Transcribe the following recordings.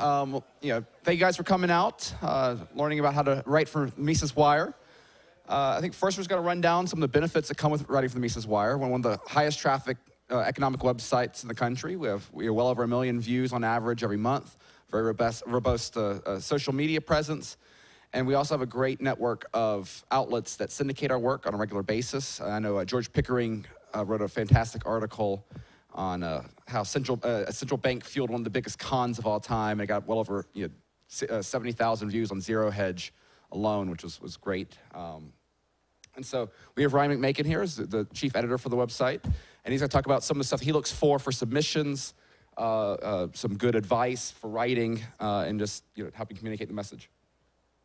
Thank you guys for coming out, learning about how to write for Mises Wire. I think first we're just going to run down some of the benefits that come with writing for the Mises Wire. We're one of the highest traffic economic websites in the country. We have well over 1 million views on average every month. Very robust social media presence. And we also have a great network of outlets that syndicate our work on a regular basis. I know George Pickering wrote a fantastic article on how a central bank fueled one of the biggest cons of all time. And it got well over 70,000 views on Zero Hedge alone, which was great. And so we have Ryan McMaken here, as the chief editor for the website. And he's going to talk about some of the stuff he looks for submissions, some good advice for writing, and just helping communicate the message.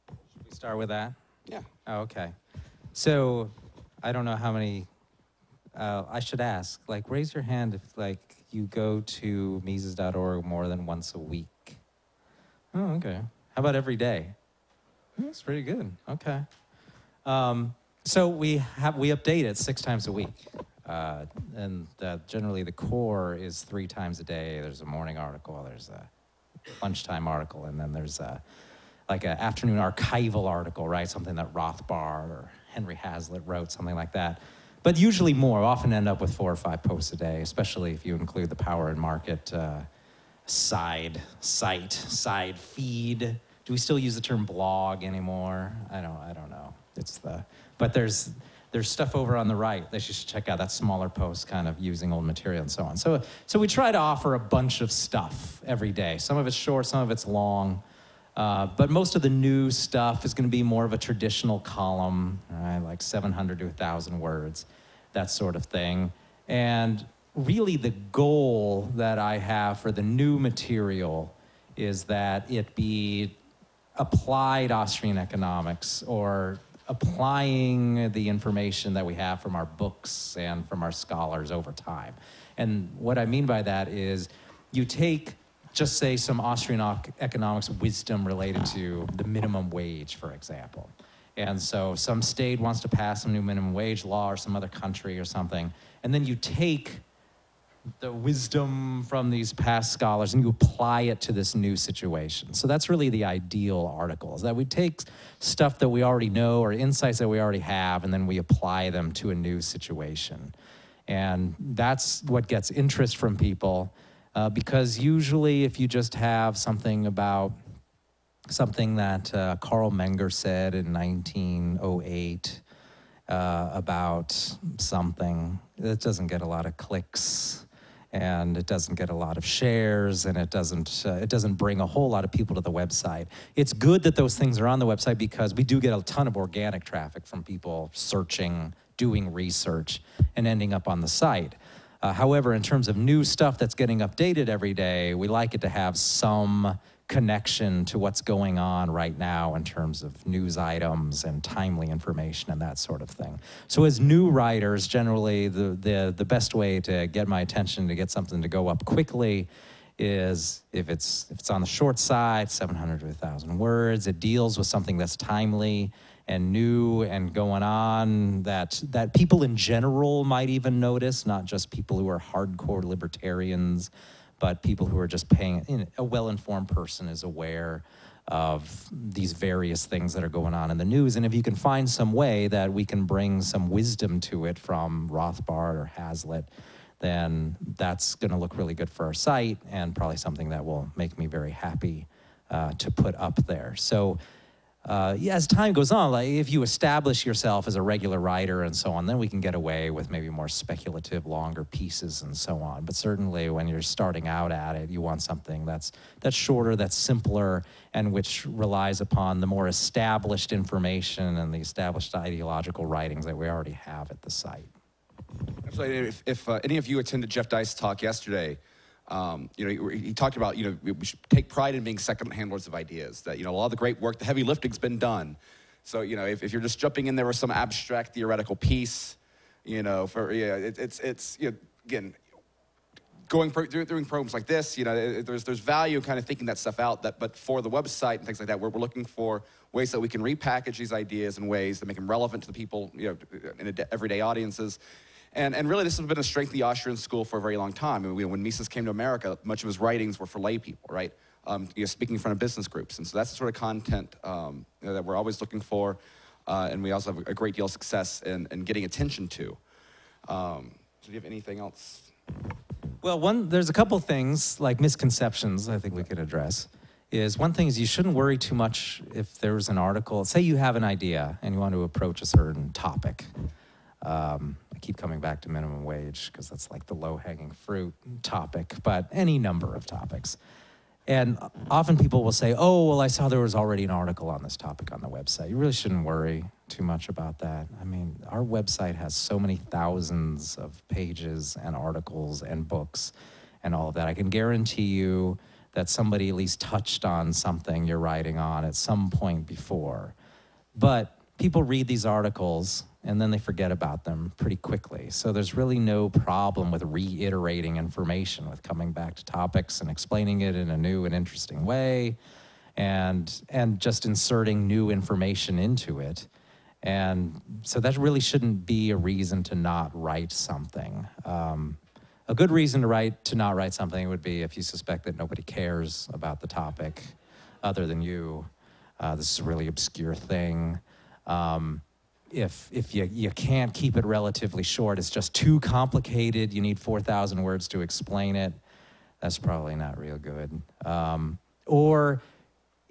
Should we start with that? Yeah. Oh, okay. So I don't know how many, I should ask, raise your hand if you go to Mises.org more than once a week. Oh, okay. How about every day? That's pretty good. Okay. So we update it 6 times a week. And generally the core is 3 times a day. There's a morning article, there's a lunchtime article, and then there's an afternoon archival article, right? Something that Rothbard or Henry Hazlitt wrote, something like that. But usually more. Often end up with 4 or 5 posts a day, especially if you include the Power and Market side feed. Do we still use the term blog anymore? I don't know. But there's stuff over on the right that you should check out. That smaller post, kind of using old material and so on. So we try to offer a bunch of stuff every day. Some of it's short, some of it's long. But most of the new stuff is going to be more of a traditional column, right? Like 700 to 1,000 words, that sort of thing. And really the goal that I have for the new material is that it be applied Austrian economics, or applying the information that we have from our books and from our scholars over time. And what I mean by that is you take, just say, some Austrian economics wisdom related to the minimum wage, for example. And so some state wants to pass some new minimum wage law, or some other country or something, and then you take the wisdom from these past scholars and you apply it to this new situation. So that's really the ideal article, is that we take stuff that we already know or insights that we already have, and then we apply them to a new situation. And that's what gets interest from people, because usually if you just have something about something that Carl Menger said in 1908 about something, it doesn't get a lot of clicks, and it doesn't get a lot of shares, and it doesn't bring a whole lot of people to the website. It's good that those things are on the website, because we do get a ton of organic traffic from people searching, doing research, and ending up on the site. However, in terms of new stuff that's getting updated every day, we like it to have some connection to what's going on right now in terms of news items and timely information and that sort of thing. So as new writers, generally the best way to get my attention, to get something to go up quickly, is if it's on the short side, 700 to 1,000 words, it deals with something that's timely and new and going on, that people in general might even notice, not just people who are hardcore libertarians, but people who are just paying, a well-informed person is aware of these various things that are going on in the news. And if you can find some way that we can bring some wisdom to it from Rothbard or Hazlitt, then that's going to look really good for our site, and probably something that will make me very happy to put up there. So as time goes on, if you establish yourself as a regular writer and so on, then we can get away with maybe more speculative, longer pieces and so on. But certainly when you're starting out at it, you want something that's shorter, that's simpler, and which relies upon the more established information and the established ideological writings that we already have at the site. Absolutely. If any of you attended Jeff Dice's talk yesterday, he talked about, we should take pride in being second handlers of ideas, that, a lot of the great work, the heavy lifting's been done. So, if you're just jumping in there with some abstract theoretical piece, again, going through programs like this, there's value in kind of thinking that stuff out, but for the website and things like that, we're looking for ways that we can repackage these ideas in ways that make them relevant to the people, in everyday audiences. And really, this has been a strength of the Austrian School for a very long time. I mean, when Mises came to America, much of his writings were for lay people, right? speaking in front of business groups. And so that's the sort of content that we're always looking for, and we also have a great deal of success in getting attention to. So do you have anything else? Well, there's a couple things, like misconceptions I think we could address. One thing is you shouldn't worry too much if there's an article. Say you have an idea and you want to approach a certain topic. I keep coming back to minimum wage because that's like the low-hanging fruit topic, but any number of topics. And often people will say, oh, well, I saw there was already an article on this topic on the website. You really shouldn't worry too much about that. I mean, our website has so many thousands of pages and articles and books and all of that. I can guarantee you that somebody at least touched on something you're writing on at some point before. But people read these articles and then they forget about them pretty quickly. So there's really no problem with reiterating information, with coming back to topics and explaining it in a new and interesting way, and just inserting new information into it. And so that really shouldn't be a reason to not write something. A good reason to not write something would be if you suspect that nobody cares about the topic other than you. This is a really obscure thing. If you can't keep it relatively short, it's just too complicated, you need 4,000 words to explain it, that's probably not real good. Or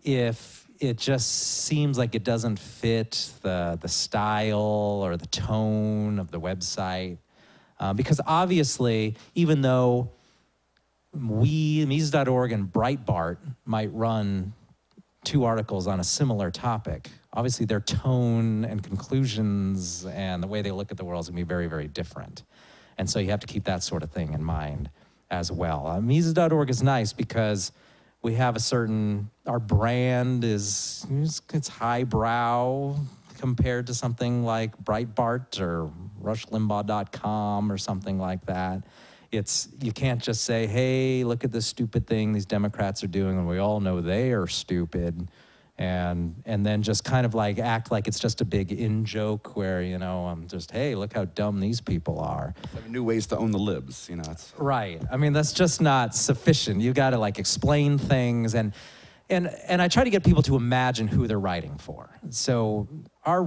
if it just seems like it doesn't fit the style or the tone of the website. Because obviously, even though Mises.org and Breitbart might run 2 articles on a similar topic, obviously their tone and conclusions and the way they look at the world is going to be very, very different. And so you have to keep that sort of thing in mind as well. Mises.org is nice because we have our brand it's highbrow compared to something like Breitbart or RushLimbaugh.com or something like that. You can't just say, hey, look at this stupid thing these Democrats are doing, and we all know they are stupid, and then just kind of like act like it's just a big in-joke where, I'm just, hey, look how dumb these people are. It's like new ways to own the libs, It's... Right. I mean, that's just not sufficient. You got to like explain things, and I try to get people to imagine who they're writing for. So our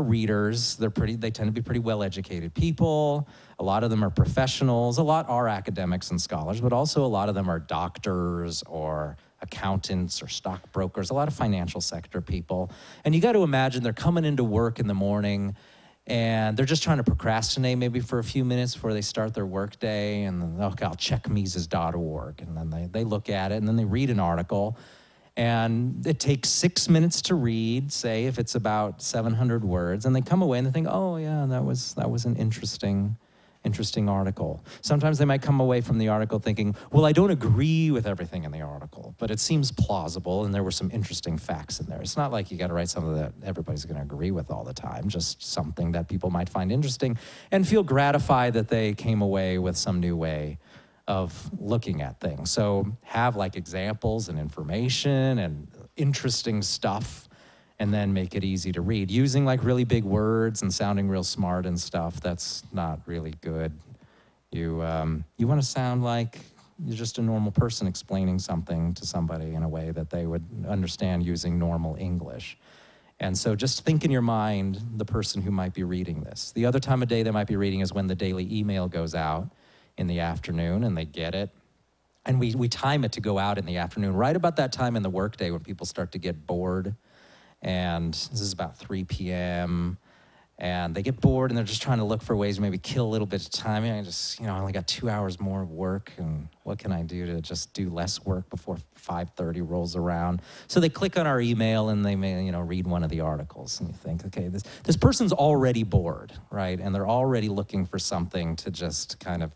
readers, they tend to be pretty well-educated people. A lot of them are professionals. A lot are academics and scholars, but also a lot of them are doctors or accountants or stockbrokers, a lot of financial sector people. And you got to imagine they're coming into work in the morning and they're just trying to procrastinate maybe for a few minutes before they start their workday, and then, okay, I'll check Mises.org, and then they look at it, and then they read an article, and it takes 6 minutes to read, say, if it's about 700 words, and they come away and they think, oh yeah, that was an interesting article. Sometimes they might come away from the article thinking, well, I don't agree with everything in the article, but it seems plausible and there were some interesting facts in there. It's not like you got to write something that everybody's going to agree with all the time, just something that people might find interesting and feel gratified that they came away with some new way of looking at things. So have like examples and information and interesting stuff, and then make it easy to read. Using like really big words and sounding real smart and stuff, that's not really good. You want to sound like you're just a normal person explaining something to somebody in a way that they would understand using normal English. And so just think in your mind the person who might be reading this. The other time of day they might be reading is when the daily email goes out in the afternoon and they get it. And we time it to go out in the afternoon, right about that time in the workday when people start to get bored. And this is about 3 p.m. and they get bored and they're just trying to look for ways to maybe kill a little bit of time. I just, I only got 2 hours more of work, and what can I do to just do less work before 5:30 rolls around? So they click on our email and they may, read one of the articles, and you think, okay, this person's already bored, right? And they're already looking for something to just kind of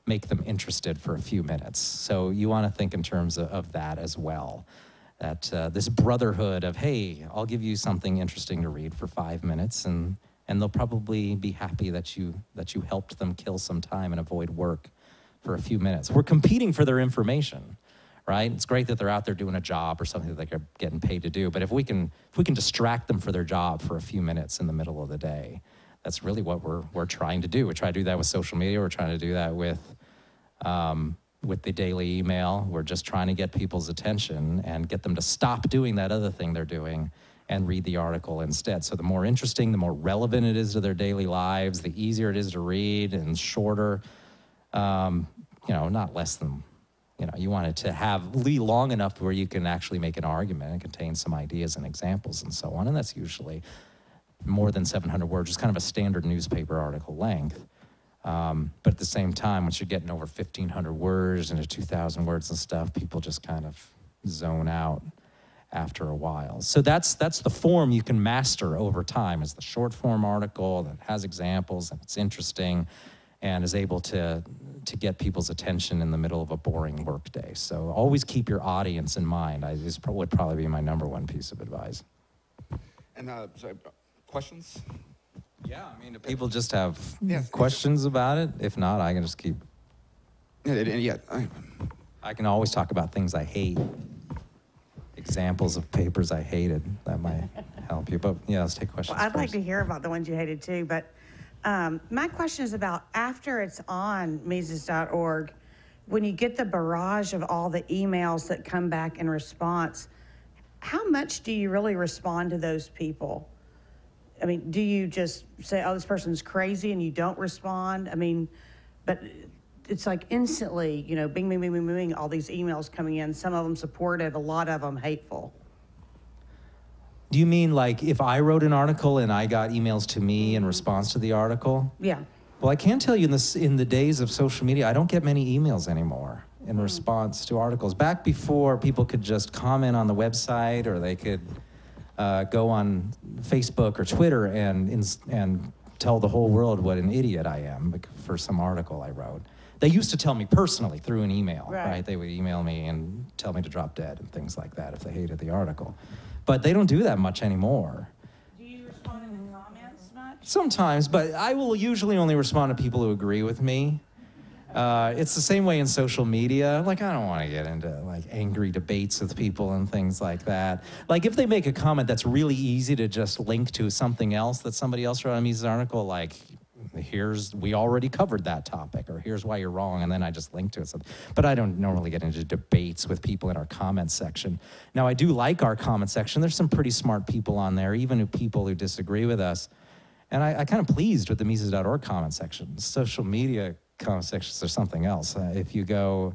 make them interested for a few minutes. So you want to think in terms of that as well. That this brotherhood of, hey, I'll give you something interesting to read for 5 minutes, and they'll probably be happy that you helped them kill some time and avoid work for a few minutes. We're competing for their information, right? It's great that they're out there doing a job or something that they're getting paid to do, but if we can distract them for their job for a few minutes in the middle of the day, that's really what we're trying to do. We try to do that with social media. We're trying to do that with with the daily email. We're just trying to get people's attention and get them to stop doing that other thing they're doing and read the article instead. So the more interesting, the more relevant it is to their daily lives, the easier it is to read and shorter, not less than, you want it to be long enough where you can actually make an argument and contain some ideas and examples and so on. And that's usually more than 700 words, just kind of a standard newspaper article length. But at the same time, once you're getting over 1,500 words into 2,000 words and stuff, people just kind of zone out after a while. So that's the form you can master over time, is the short form article that has examples and it's interesting and is able to get people's attention in the middle of a boring workday. So always keep your audience in mind. This would probably be my #1 piece of advice. And questions? Yeah, I mean, do people just have questions about it? If not, I can just keep. I can always talk about things I hate. Examples of papers I hated. That might help you. But yeah, let's take questions. Well, I'd like to hear about the ones you hated too. But my question is about after it's on Mises.org, when you get the barrage of all the emails that come back in response, how much do you really respond to those people? I mean, do you just say, oh, this person's crazy and you don't respond? I mean, but it's like instantly, bing, bing, bing, bing, bing, all these emails coming in, some of them supportive, a lot of them hateful. Do you mean like if I wrote an article and I got emails to me in response to the article? Yeah. Well, I can tell you in the days of social media, I don't get many emails anymore in response to articles. Back before people could just comment on the website or they could go on Facebook or Twitter and tell the whole world what an idiot I am for some article I wrote. They used to tell me personally through an email, right? They would email me and tell me to drop dead and things like that if they hated the article. But they don't do that much anymore. Do you respond in the comments much? Sometimes, but I will usually only respond to people who agree with me. It's the same way in social media. Like, I don't want to get into like angry debates with people and things like that. Like, if they make a comment that's really easy to just link to something else that somebody else wrote on Mises' article, like, we already covered that topic, or here's why you're wrong, and then I just link to it. But I don't normally get into debates with people in our comment section. Now, I do like our comment section. There's some pretty smart people on there, even people who disagree with us. And I kind of pleased with the Mises.org comment section. Social media comment sections are something else. If you go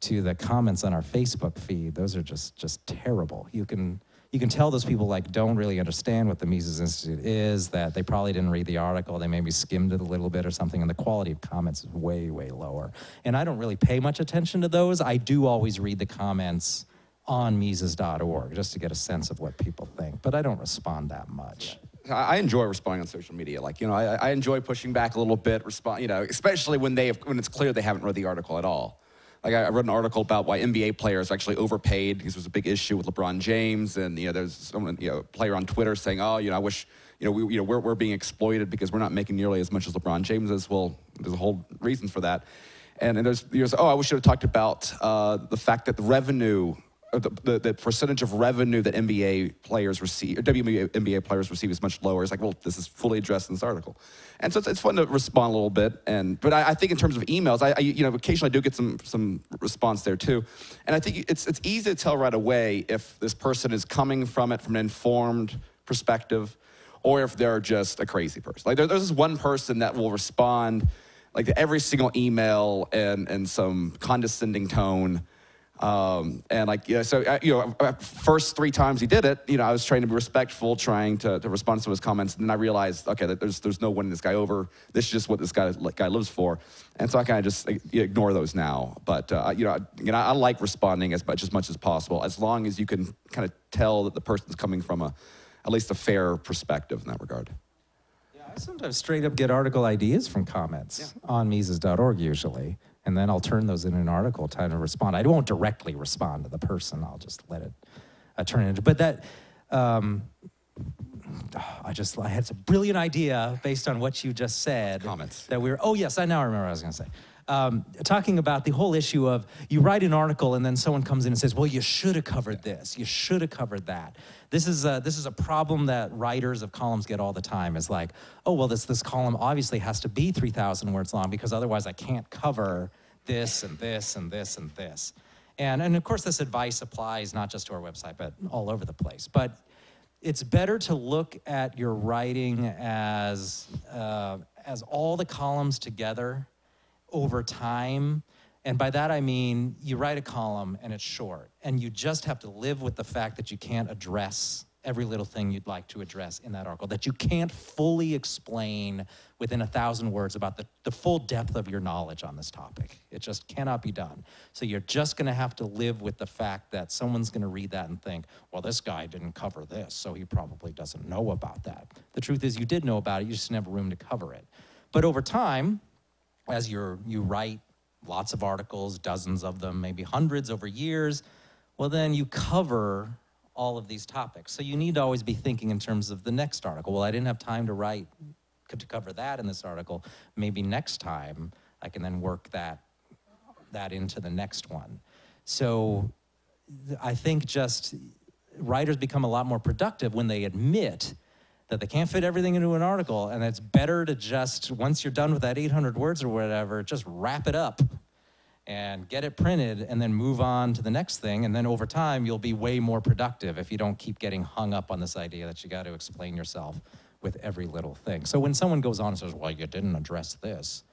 to the comments on our Facebook feed, those are just terrible. You can tell those people like don't really understand what the Mises Institute is, that they probably didn't read the article, they maybe skimmed it a little bit or something, and the quality of comments is way, way lower. And I don't really pay much attention to those. I do always read the comments on Mises.org just to get a sense of what people think, but I don't respond that much. I enjoy responding on social media. Like, I enjoy pushing back a little bit, especially when it's clear they haven't read the article at all. Like, I read an article about why NBA players are actually overpaid because there's a big issue with LeBron James, and there's someone, a player on Twitter saying, oh, I wish, we're being exploited because we're not making nearly as much as LeBron James is. Well, there's a whole reason for that, and there's I wish you had talked about the fact that the revenue. The percentage of revenue that NBA players receive, or WNBA players receive, is much lower. It's like, well, this is fully addressed in this article, and so it's fun to respond a little bit. But I think in terms of emails, I occasionally do get some response there too, and I think it's easy to tell right away if this person is coming from it from an informed perspective, or if they're just a crazy person. Like there's this one person that will respond like to every single email in some condescending tone. First 3 times he did it, I was trying to be respectful, trying to respond to his comments, and then I realized, okay, that there's no winning this guy over. This is just what this guy lives for, and so I kind of just ignore those now. But I like responding as much as possible, as long as you can kind of tell that the person's coming from at least a fair perspective in that regard. Yeah, I sometimes straight up get article ideas from comments on Mises.org usually. And then I'll turn those in an article, time to respond. I won't directly respond to the person. I'll just let it turn it into. But that, I had some brilliant idea based on what you just said. Comments. That yes, I now remember what I was going to say. Talking about the whole issue of you write an article and then someone comes in and says, well, you should have covered this. You should have covered that. This is a problem that writers of columns get all the time, is like, oh, well, this column obviously has to be 3,000 words long because otherwise I can't cover this and this and this and this. And of course, this advice applies not just to our website, but all over the place. But it's better to look at your writing as all the columns together over time. And by that, I mean, you write a column and it's short, and you just have to live with the fact that you can't address every little thing you'd like to address in that article, that you can't fully explain within 1,000 words about the full depth of your knowledge on this topic. It just cannot be done. So you're just gonna have to live with the fact that someone's gonna read that and think, well, this guy didn't cover this, so he probably doesn't know about that. The truth is you did know about it, you just didn't have room to cover it. But over time, as you write lots of articles, dozens of them, maybe hundreds over years, well then you cover all of these topics. So you need to always be thinking in terms of the next article. Well, I didn't have time to cover that in this article. Maybe next time I can then work that into the next one. So I think just writers become a lot more productive when they admit that they can't fit everything into an article, and it's better to just, once you're done with that 800 words or whatever, just wrap it up and get it printed and then move on to the next thing. And then over time, you'll be way more productive if you don't keep getting hung up on this idea that you got to explain yourself with every little thing. So when someone goes on and says, well, you didn't address this,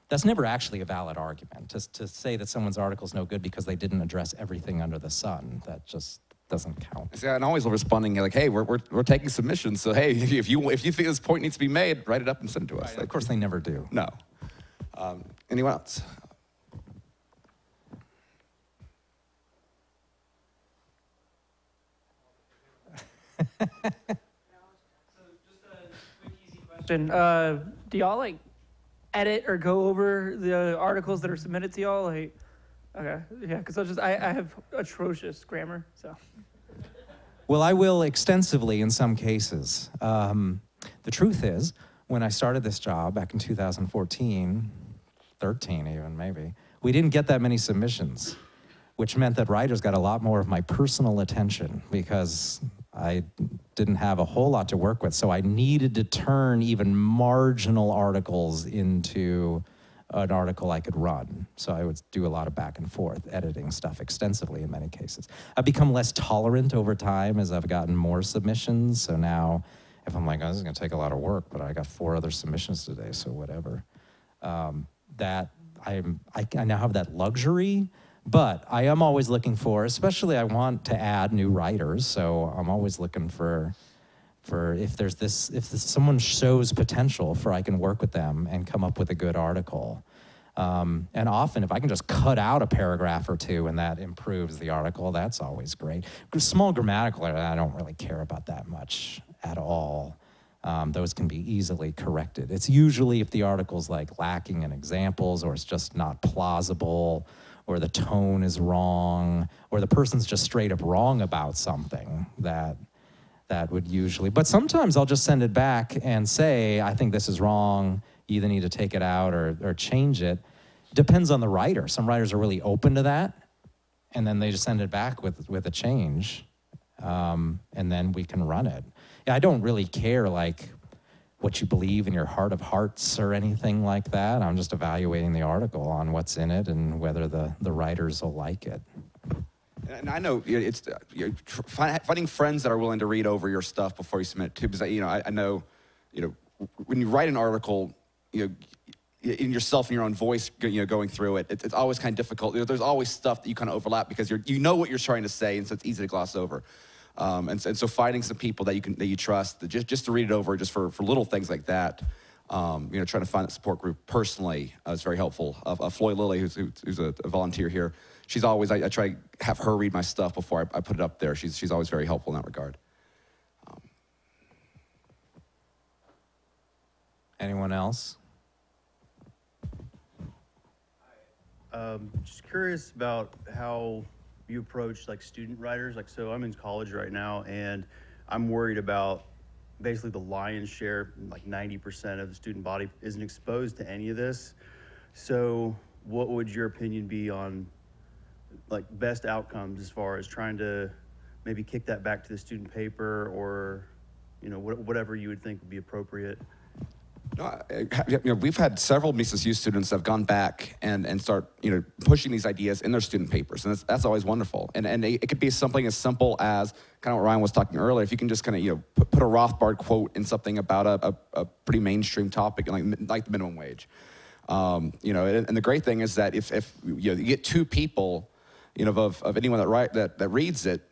that's never actually a valid argument. To say that someone's article is no good because they didn't address everything under the sun, that just doesn't count. See, and always responding like, hey, we're taking submissions, so hey, if you think this point needs to be made, write it up and send it to us. Right, like, of course they never do. No. Anyone else? Do y'all like edit or go over the articles that are submitted to y'all? Like, okay, yeah, because I have atrocious grammar, so. Well, I will extensively in some cases. The truth is, when I started this job back in 2014, 13 even maybe, we didn't get that many submissions, which meant that writers got a lot more of my personal attention because I didn't have a whole lot to work with. So I needed to turn even marginal articles into an article I could run. So I would do a lot of back and forth, editing stuff extensively in many cases. I've become less tolerant over time as I've gotten more submissions. So now if I'm like, oh, this is gonna take a lot of work, but I got 4 other submissions today, so whatever. That I now have that luxury. But I am always looking for, especially I want to add new writers, so I'm always looking for if someone shows potential for I can work with them and come up with a good article. And often if I can just cut out a paragraph or 2 and that improves the article, that's always great. Small grammatical error, I don't really care about that much at all. Those can be easily corrected. It's usually if the article's like lacking in examples or it's just not plausible, or the tone is wrong, or the person's just straight up wrong about something, that would usually, but sometimes I'll just send it back and say, I think this is wrong, you either need to take it out or change it. Depends on the writer. Some writers are really open to that, and then they just send it back with a change, and then we can run it. I don't really care like what you believe in your heart of hearts or anything like that. I'm just evaluating the article on what's in it and whether the writers will like it. And I know it's finding friends that are willing to read over your stuff before you submit it too, because I know, when you write an article, in yourself and your own voice, going through it, it's always kind of difficult. There's always stuff that you kind of overlap because you know what you're trying to say, and so it's easy to gloss over. And so finding some people that you trust, just to read it over, just for little things like that, trying to find that support group personally is very helpful. Floyd Lilly, who's a volunteer here, she's always, I try to have her read my stuff before I put it up there. She's always very helpful in that regard. Anyone else? Just curious about how you approach like student writers. Like, so I'm in college right now, and I'm worried about basically the lion's share, like 90% of the student body isn't exposed to any of this. So what would your opinion be on like best outcomes as far as trying to maybe kick that back to the student paper, or whatever you would think would be appropriate? We've had several Mises U students that have gone back and start, pushing these ideas in their student papers, and that's always wonderful. And it could be something as simple as kind of what Ryan was talking earlier. If you can just kind of, put a Rothbard quote in something about a pretty mainstream topic, like the minimum wage. And the great thing is that if you get two people, of anyone that reads it,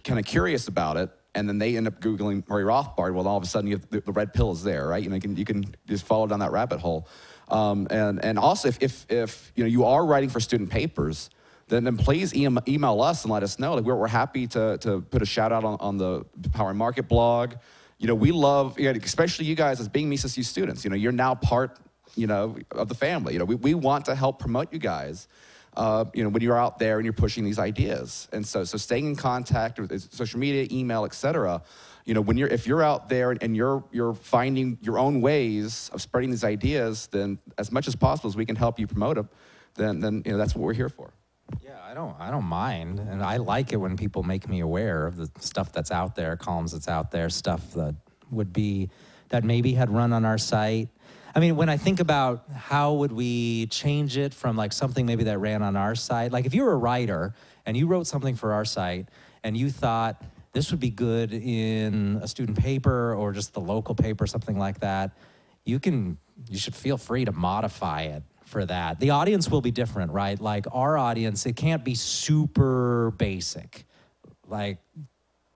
kind of curious about it, and then they end up Googling Murray Rothbard, well, all of a sudden you have the red pill is there, right? You can just follow down that rabbit hole. And also, if you are writing for student papers, then please email us and let us know. Like we're happy to put a shout out on the Power and Market blog. We love, especially you guys as being Mises U students. You're now part, of the family. We want to help promote you guys. When you're out there and you're pushing these ideas. And so staying in contact with social media, email, et cetera, if you're out there and you're finding your own ways of spreading these ideas, then as much as possible as we can help you promote them, then that's what we're here for. Yeah, I don't mind, and I like it when people make me aware of the stuff that's out there, columns that's out there, stuff that maybe had run on our site. I mean, when I think about how would we change it from like something maybe that ran on our site, like if you were a writer and you wrote something for our site and you thought this would be good in a student paper or just the local paper, something like that, you should feel free to modify it for that. The audience will be different, right? Like our audience, it can't be super basic. Like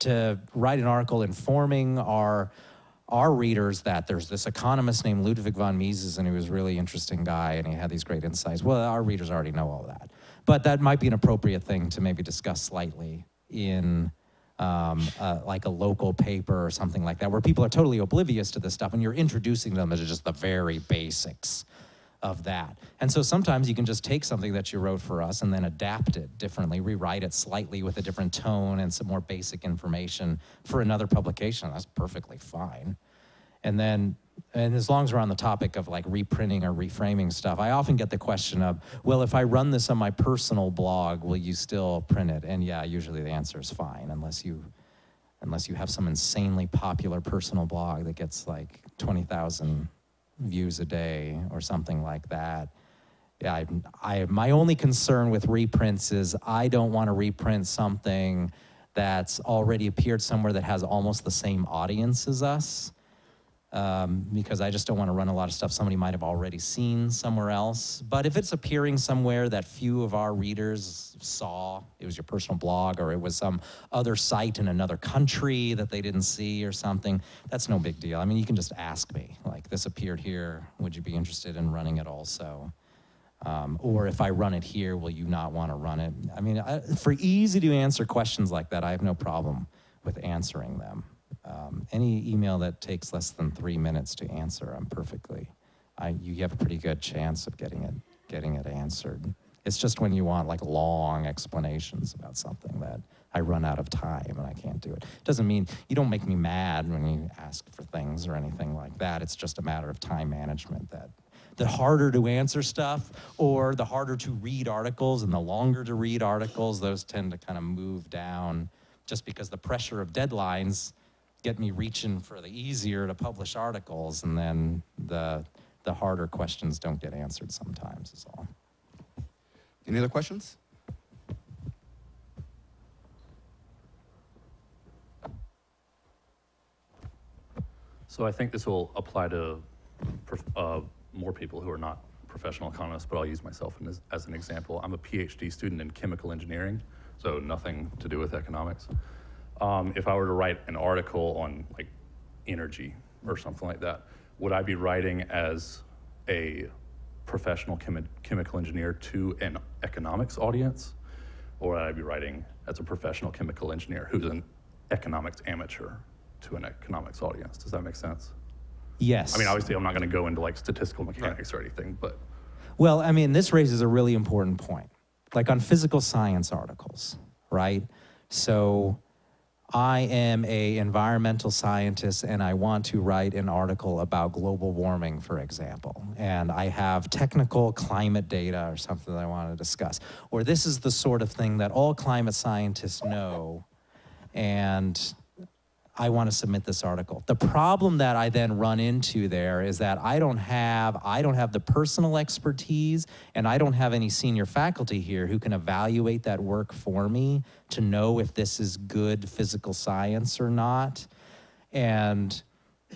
to write an article informing our readers that there's this economist named Ludwig von Mises and he was a really interesting guy and he had these great insights. Well, our readers already know all that. But that might be an appropriate thing to maybe discuss slightly in like a local paper or something like that, where people are totally oblivious to this stuff and you're introducing them to just the very basics of that. And so sometimes you can just take something that you wrote for us and then adapt it differently, rewrite it slightly with a different tone and some more basic information for another publication. That's perfectly fine. And as long as we're on the topic of like reprinting or reframing stuff, I often get the question of, well, if I run this on my personal blog, will you still print it? And yeah, usually the answer is fine, unless you have some insanely popular personal blog that gets like 20,000 views a day or something like that. Yeah, my only concern with reprints is I don't want to reprint something that's already appeared somewhere that has almost the same audience as us, because I just don't want to run a lot of stuff somebody might have already seen somewhere else. But if it's appearing somewhere that few of our readers saw, it was your personal blog or it was some other site in another country that they didn't see or something, that's no big deal. I mean, you can just ask me, like, this appeared here, would you be interested in running it also? Or if I run it here, will you not want to run it? I mean, for easy to answer questions like that, I have no problem with answering them. Any email that takes less than 3 minutes to answer, you have a pretty good chance of getting it answered. It's just when you want like long explanations about something that I run out of time and I can't do it. Doesn't mean you don't make me mad when you ask for things or anything like that. It's just a matter of time management that the harder to answer stuff or the harder to read articles and the longer to read articles, those tend to kind of move down just because the pressure of deadlines get me reaching for the easier to publish articles, and then the harder questions don't get answered sometimes is all. Any other questions? So I think this will apply to more people who are not professional economists, but I'll use myself as an example. I'm a PhD student in chemical engineering, so nothing to do with economics. If I were to write an article on like energy or something like that, would I be writing as a professional chemical engineer to an economics audience? Or would I be writing as a professional chemical engineer who's an economics amateur to an economics audience? Does that make sense? Yes. I mean, obviously I'm not gonna go into like statistical mechanics or anything, but. Well, I mean, this raises a really important point. Like on physical science articles, right? So I am an environmental scientist and I want to write an article about global warming, for example. And I have technical climate data or something that I want to discuss. Or this is the sort of thing that all climate scientists know. And I want to submit this article. The problem that I then run into there is that I don't have the personal expertise, and I don't have any senior faculty here who can evaluate that work for me to know if this is good physical science or not. And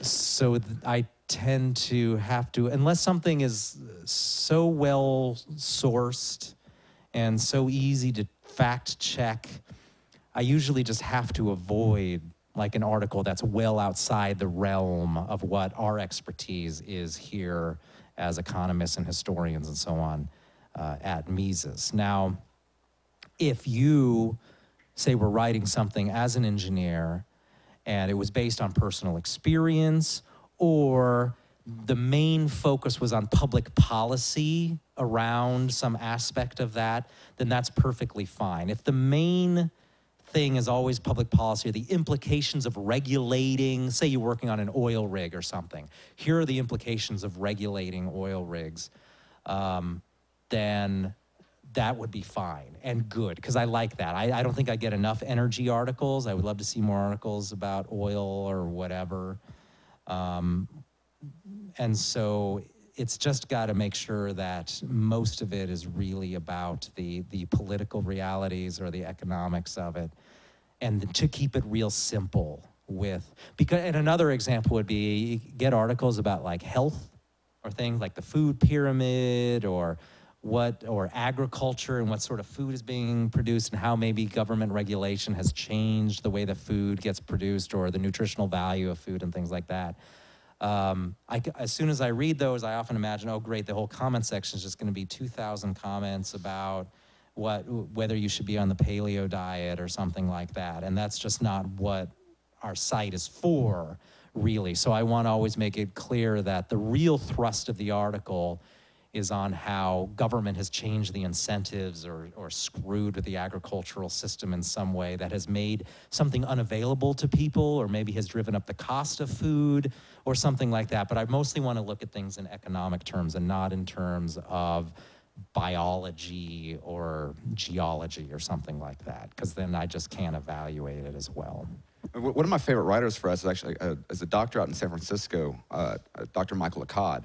so I tend to have to, unless something is so well sourced and so easy to fact check, I usually just have to avoid like an article that's well outside the realm of what our expertise is here as economists and historians and so on at Mises. Now, if you say we're writing something as an engineer and it was based on personal experience, or the main focus was on public policy around some aspect of that, then that's perfectly fine. If the main thing is always public policy or the implications of regulating, say you're working on an oil rig or something, here are the implications of regulating oil rigs, then that would be fine and good, because I like that. I don't think I get enough energy articles. I would love to see more articles about oil or whatever. And so it's just got to make sure that most of it is really about the political realities or the economics of it, and to keep it real simple and another example would be get articles about like health or things like the food pyramid or agriculture and what sort of food is being produced and how maybe government regulation has changed the way the food gets produced or the nutritional value of food and things like that. As soon as I read those, I often imagine, oh great, the whole comment section is just going to be 2,000 comments about whether you should be on the paleo diet or something like that. And that's just not what our site is for, really. So I want to always make it clear that the real thrust of the article is on how government has changed the incentives or screwed with the agricultural system in some way that has made something unavailable to people or maybe has driven up the cost of food or something like that. But I mostly want to look at things in economic terms and not in terms of biology or geology or something like that, because then I just can't evaluate it as well. One of my favorite writers for us is actually is a doctor out in San Francisco, Dr. Michael Akkad.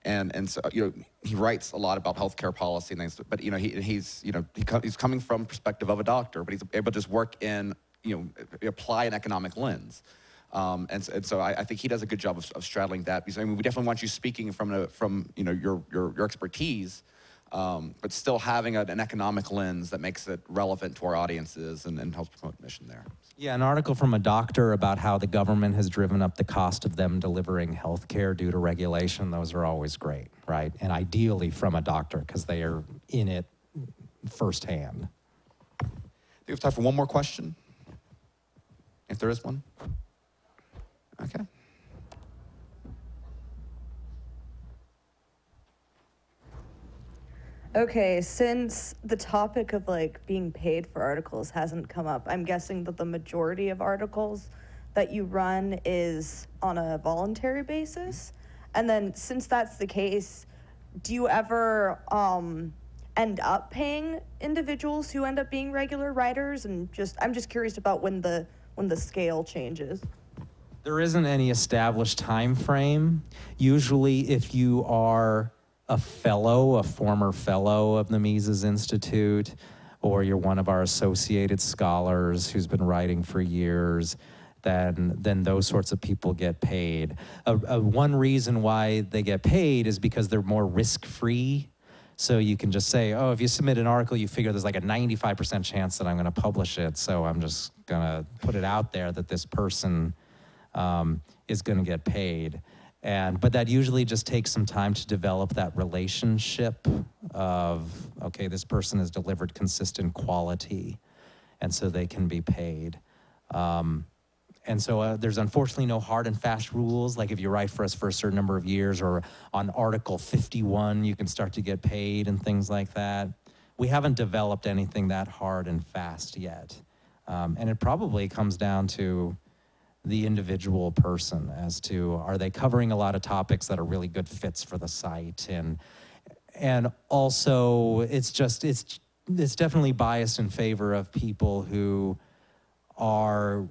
And so, he writes a lot about healthcare policy and things, but, he's coming from the perspective of a doctor, but he's able to just work in, apply an economic lens. And so I think he does a good job of straddling that, because, we definitely want you speaking from your expertise, but still having an economic lens that makes it relevant to our audiences and helps promote the mission there. Yeah, an article from a doctor about how the government has driven up the cost of them delivering health care due to regulation, those are always great, right? And ideally from a doctor, because they are in it firsthand. Do we have time for one more question? If there is one. Okay. Okay, since the topic of being paid for articles hasn't come up, I'm guessing that the majority of articles that you run is on a voluntary basis. And then since that's the case, do you ever end up paying individuals who end up being regular writers? And I'm just curious about when the scale changes. There isn't any established time frame. Usually if you are a former fellow of the Mises Institute, or you're one of our associated scholars who's been writing for years, then those sorts of people get paid. One reason why they get paid is because they're more risk-free. So you can just say, oh, if you submit an article, you figure there's like a 95% chance that I'm going to publish it, so I'm just going to put it out there that this person is going to get paid. But that usually just takes some time to develop that relationship of, okay, this person has delivered consistent quality, and so they can be paid. And so there's unfortunately no hard and fast rules, like if you write for us for a certain number of years, or on Article 51, you can start to get paid and things like that. We haven't developed anything that hard and fast yet. And it probably comes down to the individual person as to, are they covering a lot of topics that are really good fits for the site? And also it's definitely biased in favor of people who are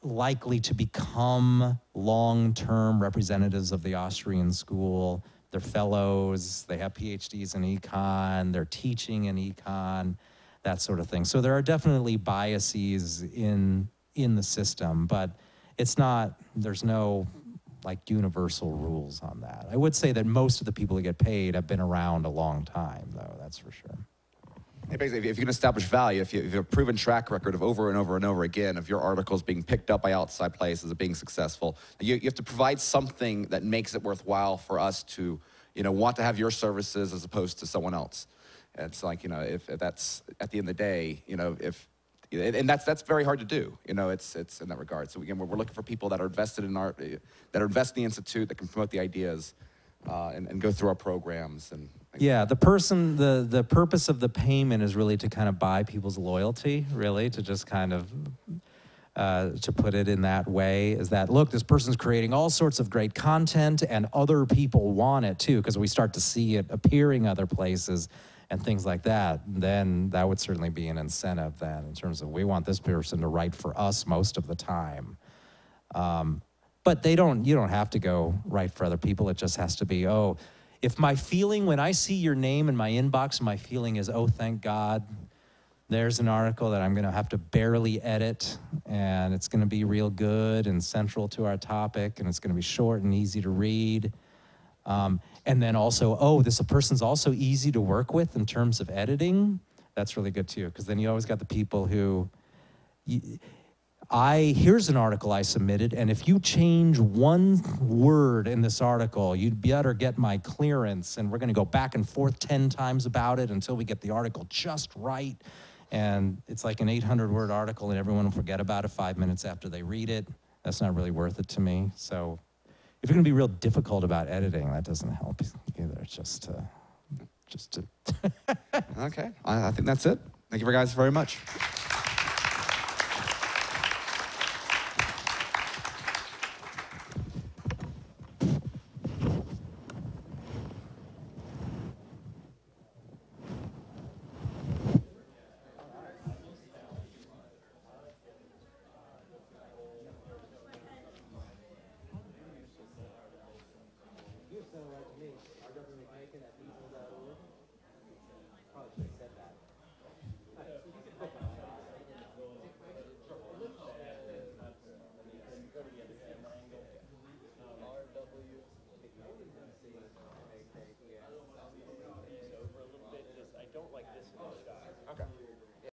likely to become long-term representatives of the Austrian School. They're fellows, they have PhDs in econ, they're teaching in econ, that sort of thing. So there are definitely biases in the system, but it's not, there's no like universal rules on that. I would say that most of the people who get paid have been around a long time, though, that's for sure. Hey, basically, if you can establish value, if you have a proven track record of over and over and over again of your articles being picked up by outside places, of being successful, you have to provide something that makes it worthwhile for us to, want to have your services as opposed to someone else. And it's like, if that's at the end of the day, and that's very hard to do. It's in that regard. So again, we're looking for people that are invested in art, that are invested in the institute, that can promote the ideas, and go through our programs and. Yeah, the purpose of the payment is really to kind of buy people's loyalty, really, to just kind of, to put it in that way, is that, look, this person's creating all sorts of great content and other people want it too, because we start to see it appearing other places and things like that. Then that would certainly be an incentive then, in terms of we want this person to write for us most of the time. But you don't have to go write for other people. It just has to be, oh, if my feeling, when I see your name in my inbox, my feeling is, oh, thank God, there's an article that I'm going to have to barely edit, and it's going to be real good and central to our topic, and it's going to be short and easy to read. And then also, oh, this person's also easy to work with in terms of editing. That's really good too, because then you always got the people who, here's an article I submitted, and if you change one word in this article, you'd better get my clearance, and we're going to go back and forth 10 times about it until we get the article just right. And it's like an 800-word article, and everyone will forget about it 5 minutes after they read it. That's not really worth it to me. So if you're going to be real difficult about editing, that doesn't help either. It's just to Okay, I think that's it. Thank you guys very much. McMaken at McMaken@people.org. Probably should have said that.